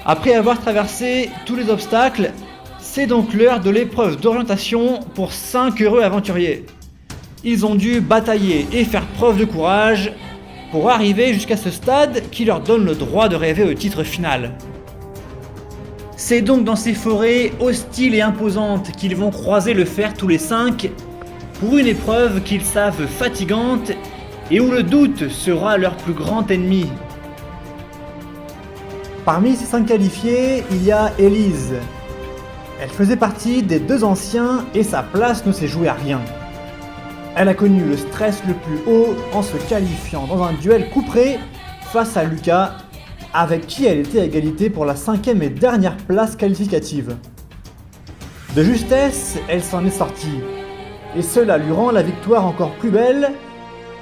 Après avoir traversé tous les obstacles, c'est donc l'heure de l'épreuve d'orientation pour 5 heureux aventuriers. Ils ont dû batailler et faire preuve de courage pour arriver jusqu'à ce stade qui leur donne le droit de rêver au titre final. C'est donc dans ces forêts hostiles et imposantes qu'ils vont croiser le fer tous les 5 pour une épreuve qu'ils savent fatigante et où le doute sera leur plus grand ennemi. Parmi ces 5 qualifiés, il y a Élise. Elle faisait partie des 2 anciens et sa place ne s'est jouée à rien. Elle a connu le stress le plus haut en se qualifiant dans un duel couperé face à Lucas, avec qui elle était à égalité pour la 5e et dernière place qualificative. De justesse, elle s'en est sortie, et cela lui rend la victoire encore plus belle,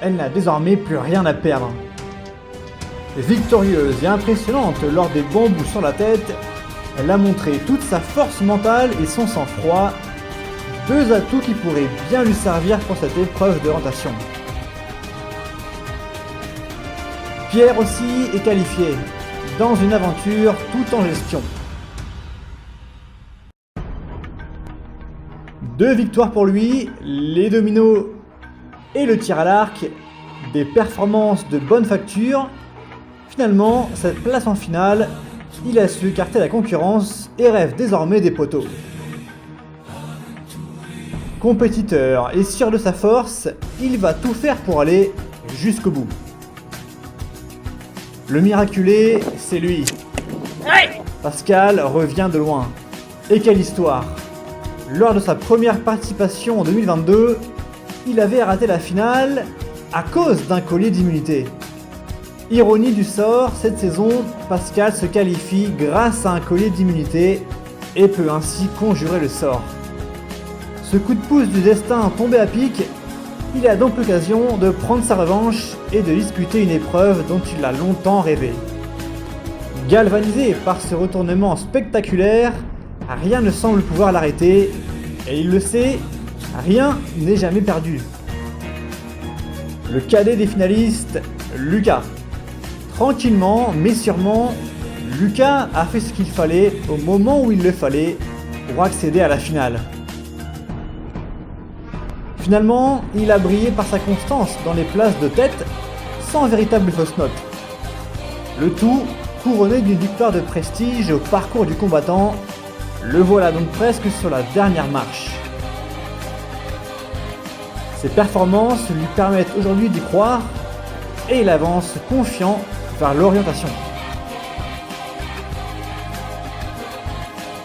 elle n'a désormais plus rien à perdre. Victorieuse et impressionnante lors des bambous sur la tête, elle a montré toute sa force mentale et son sang-froid, 2 atouts qui pourraient bien lui servir pour cette épreuve d'orientation. Pierre aussi est qualifié, dans une aventure tout en gestion. 2 victoires pour lui, les dominos et le tir à l'arc, des performances de bonne facture. Finalement, cette place en finale, il a su écarter la concurrence et rêve désormais des poteaux. Compétiteur et sûr de sa force, il va tout faire pour aller jusqu'au bout. Le miraculé, c'est lui. Pascal revient de loin. Et quelle histoire! Lors de sa première participation en 2022, il avait raté la finale à cause d'un collier d'immunité. Ironie du sort, cette saison, Pascal se qualifie grâce à un collier d'immunité et peut ainsi conjurer le sort. Ce coup de pouce du destin tombé à pic, il a donc l'occasion de prendre sa revanche et de disputer une épreuve dont il a longtemps rêvé. Galvanisé par ce retournement spectaculaire, rien ne semble pouvoir l'arrêter, et il le sait, rien n'est jamais perdu. Le cadet des finalistes, Lucas. Tranquillement, mais sûrement, Lucas a fait ce qu'il fallait au moment où il le fallait pour accéder à la finale. Finalement, il a brillé par sa constance dans les places de tête, sans véritable fausse note. Le tout couronné d'une victoire de prestige au parcours du combattant, le voilà donc presque sur la dernière marche. Ses performances lui permettent aujourd'hui d'y croire, et il avance confiant vers l'orientation.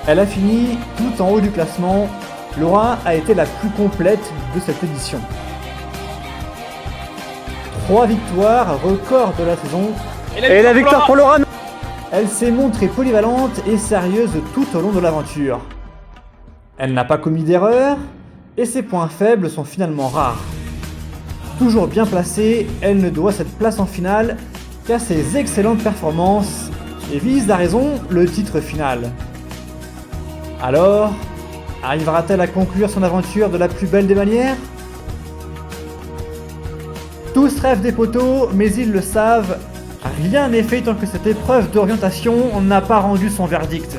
Elle a fini tout en haut du classement. Laura a été la plus complète de cette édition. 3 victoires, record de la saison. Et la victoire pour Laura. Elle s'est montrée polyvalente et sérieuse tout au long de l'aventure. Elle n'a pas commis d'erreur et ses points faibles sont finalement rares. Toujours bien placée, elle ne doit cette place en finale qu'à ses excellentes performances et vise à raison le titre final. Alors, arrivera-t-elle à conclure son aventure de la plus belle des manières? Tous rêvent des poteaux, mais ils le savent, rien n'est fait tant que cette épreuve d'orientation n'a pas rendu son verdict.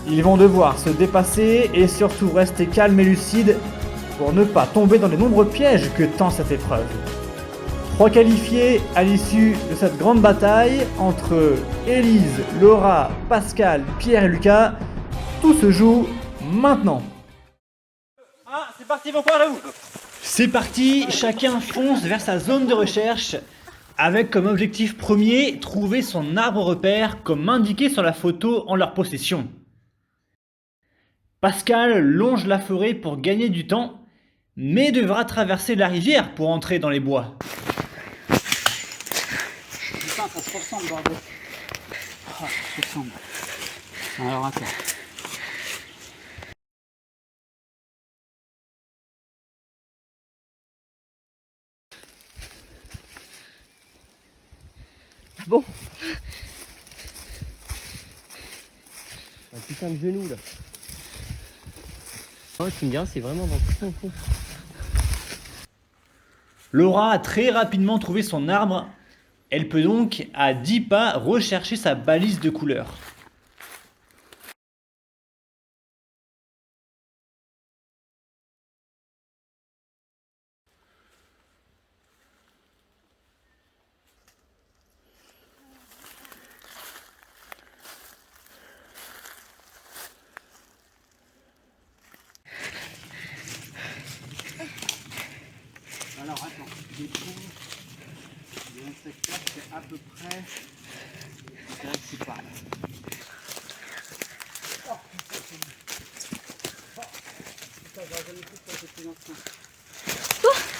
Ils vont devoir se dépasser et surtout rester calmes et lucides pour ne pas tomber dans les nombreux pièges que tend cette épreuve. 3 qualifiés à l'issue de cette grande bataille entre Élise, Laura, Pascal, Pierre et Lucas. Tout se joue maintenant. Ah, c'est parti, mon coin, là où? C'est parti, chacun fonce vers sa zone de recherche avec comme objectif premier trouver son arbre repère comme indiqué sur la photo en leur possession. Pascal longe la forêt pour gagner du temps, mais devra traverser la rivière pour entrer dans les bois. Putain, ça se ressemble, bordel. Ah, ça se ressemble. Alors, attends. Bon. Un putain de genou là. Oh, tu me diras, c'est vraiment dans le fond. Laura a très rapidement trouvé son arbre. Elle peut donc, à 10 pas, rechercher sa balise de couleur.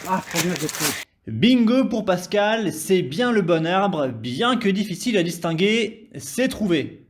Ah, très bien, j'ai trouvé. Bingo pour Pascal, c'est bien le bon arbre, bien que difficile à distinguer, c'est trouvé.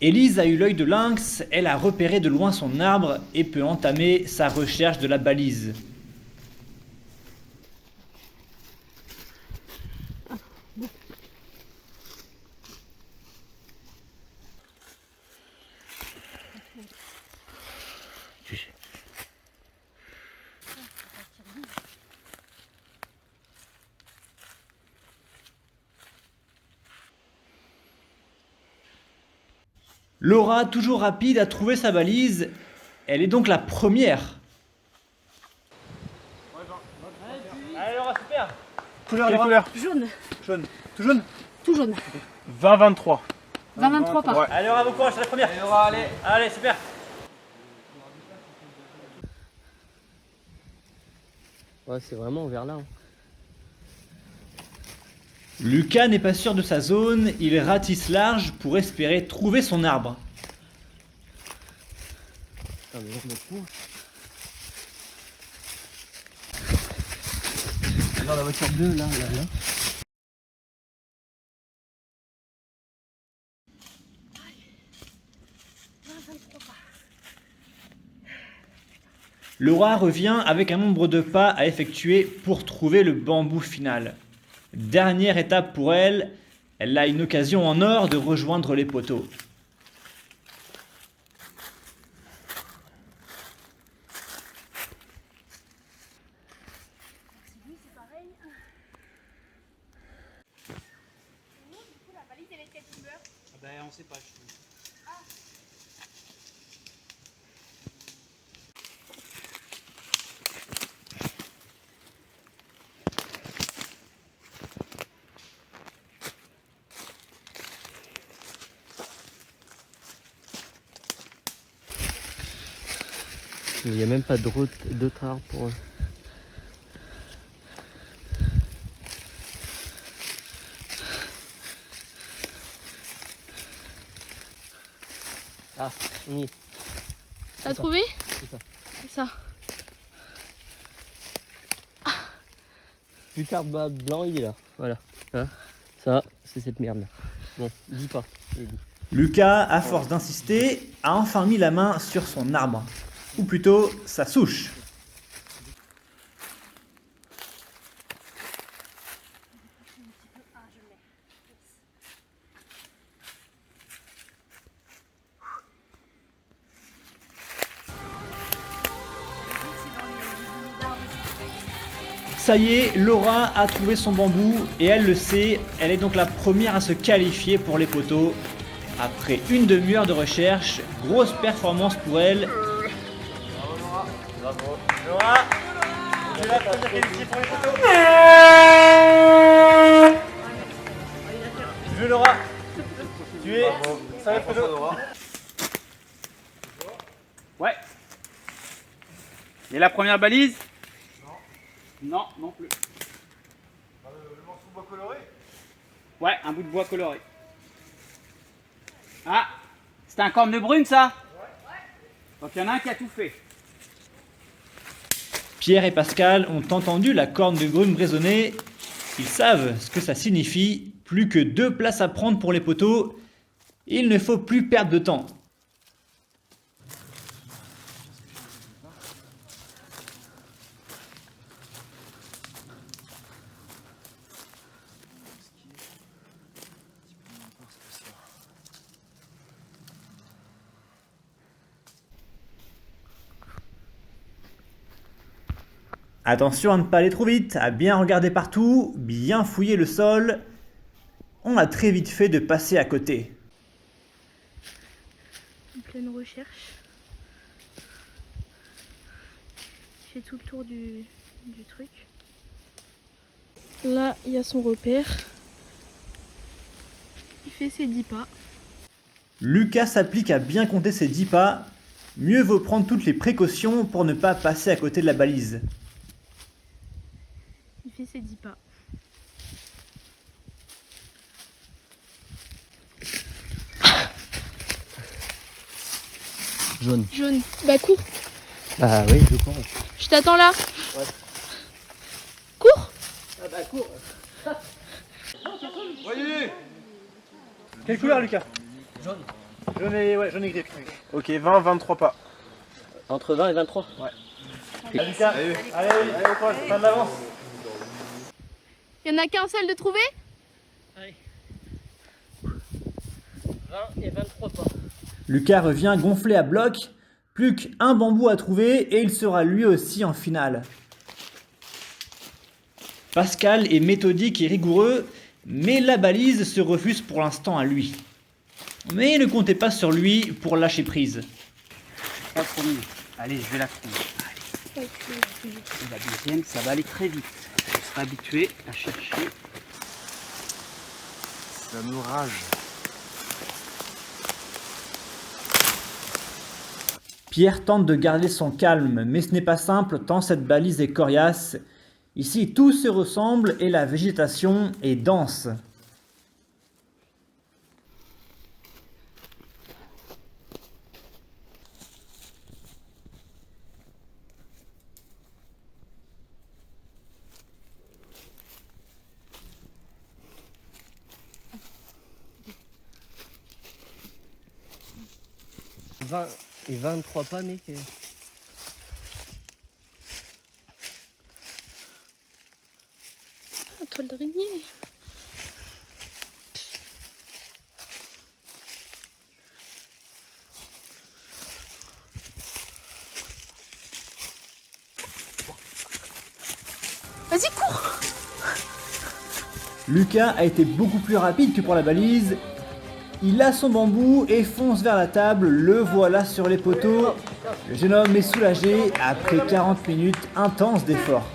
Élise a eu l'œil de lynx, elle a repéré de loin son arbre et peut entamer sa recherche de la balise. Laura, toujours rapide, a trouvé sa balise. Elle est donc la première. Allez Laura, super. Couleur, les couleurs. Jaune. Jaune. Tout jaune. Tout jaune. 20-23. 20-23 par. Ouais. Allez Laura, bon courage, c'est la première. Allez Laura, allez. Allez, super. Ouais, c'est vraiment vers là. Hein. Lucas n'est pas sûr de sa zone, il ratisse large pour espérer trouver son arbre. Putain, mais on est fou. Dans la voiture bleue, là. Laura revient avec un nombre de pas à effectuer pour trouver le bambou final. Dernière étape pour elle, elle a une occasion en or de rejoindre les poteaux. Ben, on sait pas, je trouve. Il n'y a même pas d'autre arbre pour eux. Ah, on y est. T'as trouvé? C'est ça. C'est ça. Plus qu'arbre blanc, il est là. Voilà. Hein, ça, c'est cette merde là. Bon, dis pas. Il est dit. Lucas, à force d'insister, a enfin mis la main sur son arbre. Ou plutôt, sa souche. Ça y est, Laura a trouvé son bambou et elle le sait, elle est donc la première à se qualifier pour les poteaux. Après une demi-heure de recherche, grosse performance pour elle. Bravo Laura. Bravo. Laura, tu es la première qualifiée pour les poteaux. Je Laura, tu es ça va être Laura. Ouais. Et la première balise? Non, non plus. Le morceau de bois coloré. Ouais, un bout de bois coloré. Ah, c'est un corne de brune ça? Ouais. Donc il y en a un qui a tout fait. Pierre et Pascal ont entendu la corne de brume résonner. Ils savent ce que ça signifie. Plus que 2 places à prendre pour les poteaux. Il ne faut plus perdre de temps. Attention à ne pas aller trop vite, à bien regarder partout, bien fouiller le sol. On a très vite fait de passer à côté. pleine recherche. Je fais tout le tour du truc. Là, il y a son repère. Il fait ses 10 pas. Lucas s'applique à bien compter ses 10 pas. Mieux vaut prendre toutes les précautions pour ne pas passer à côté de la balise. Il fait ses 10 pas. Jaune. Jaune. Bah cours. Ah oui, je cours. Je t'attends là. Ouais. Cours. Ah bah cours. Voyez. Quelle couleur, Lucas? Jaune. Jaune et gris. Ok, 20, 23 pas. Entre 20 et 23. Ouais. Allez, Lucas, allez, courage, fin de l'avance. Il y en a qu'un seul de trouver? Allez. 20 et 23 pas. Lucas revient gonflé à bloc. Plus qu'un bambou à trouver et il sera lui aussi en finale. Pascal est méthodique et rigoureux, mais la balise se refuse pour l'instant à lui. Mais ne comptez pas sur lui pour lâcher prise. Pas promis. Allez, je vais la trouver. Allez. Et la deuxième, ça va aller très vite. Je serai habitué à chercher. Ça nous rage. Pierre tente de garder son calme, mais ce n'est pas simple tant cette balise est coriace. Ici, tout se ressemble et la végétation est dense. Et 23 pas, mec. Ah, toile d'araignée. Vas-y, cours. Lucas a été beaucoup plus rapide que pour la balise. Il a son bambou et fonce vers la table, le voilà sur les poteaux. Le jeune homme est soulagé après 40 minutes intenses d'efforts.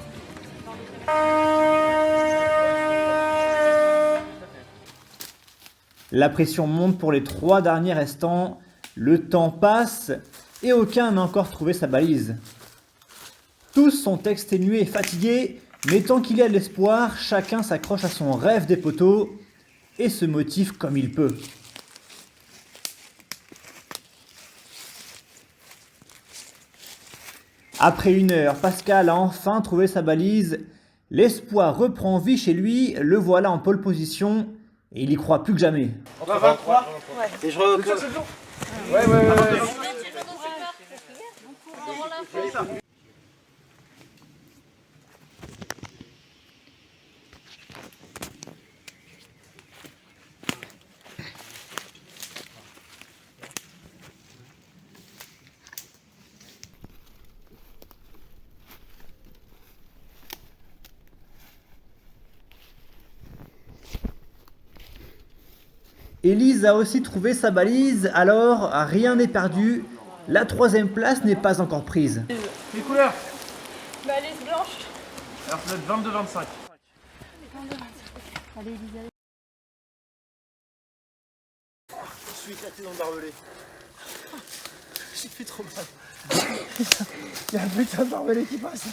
La pression monte pour les 3 derniers restants. Le temps passe et aucun n'a encore trouvé sa balise. Tous sont exténués et fatigués, mais tant qu'il y a de l'espoir, chacun s'accroche à son rêve des poteaux et se motive comme il peut. Après 1 heure, Pascal a enfin trouvé sa balise. L'espoir reprend vie chez lui, le voilà en pole position et il y croit plus que jamais. 23. Et je recommence. Ouais. Élise a aussi trouvé sa balise, alors rien n'est perdu. La 3e place n'est pas encore prise. Quelle couleur? Balise blanche. Alors ça doit être 22-25. Allez, Elisa. Je suis éclaté dans le barbelé. J'ai fait trop mal. Il y a un putain de barbelé qui passe.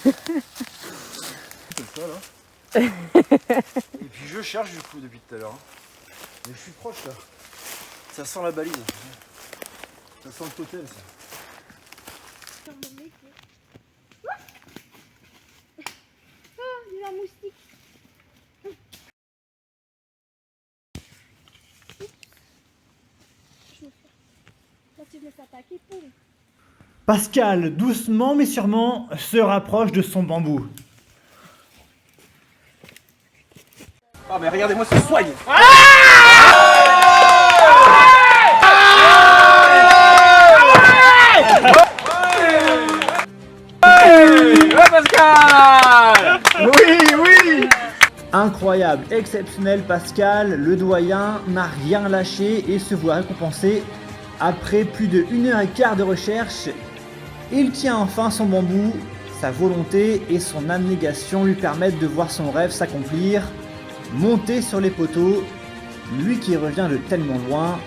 C'est ça là. Et puis je cherche du coup depuis tout à l'heure. Mais je suis proche là. Ça sent la balise. Ça sent le totem ça. Il y a un moustique. Là, tu me fais attaquer, poum. Pascal, doucement mais sûrement, se rapproche de son bambou. Ah mais regardez-moi ce soigne. Pascal! Oui! Incroyable, exceptionnel Pascal, le doyen n'a rien lâché et se voit récompensé Après plus de 1h15 de recherche, il tient enfin son bambou. Sa volonté et son abnégation lui permettent de voir son rêve s'accomplir, monter sur les poteaux, lui qui revient de tellement loin.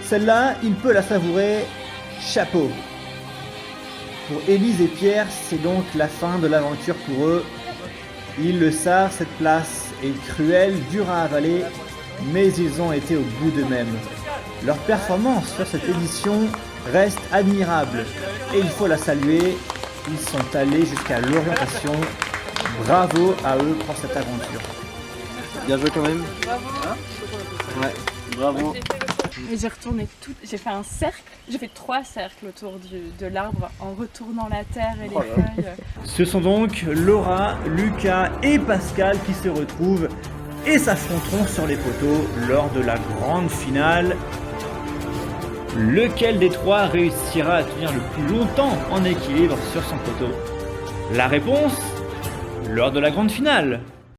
Celle-là, il peut la savourer, chapeau. Pour Élise et Pierre, c'est donc la fin de l'aventure pour eux. Ils le savent, cette place est cruelle, dure à avaler, mais ils ont été au bout d'eux-mêmes. Leur performance sur cette édition reste admirable et il faut la saluer. Ils sont allés jusqu'à l'orientation. Bravo à eux pour cette aventure. Bien joué quand même. Bravo. Ouais, bravo. Et j'ai fait un cercle, j'ai fait 3 cercles autour de l'arbre en retournant la terre et les feuilles. Ce sont donc Laura, Lucas et Pascal qui se retrouvent et s'affronteront sur les poteaux lors de la grande finale. Lequel des 3 réussira à tenir le plus longtemps en équilibre sur son poteau? La réponse lors de la grande finale.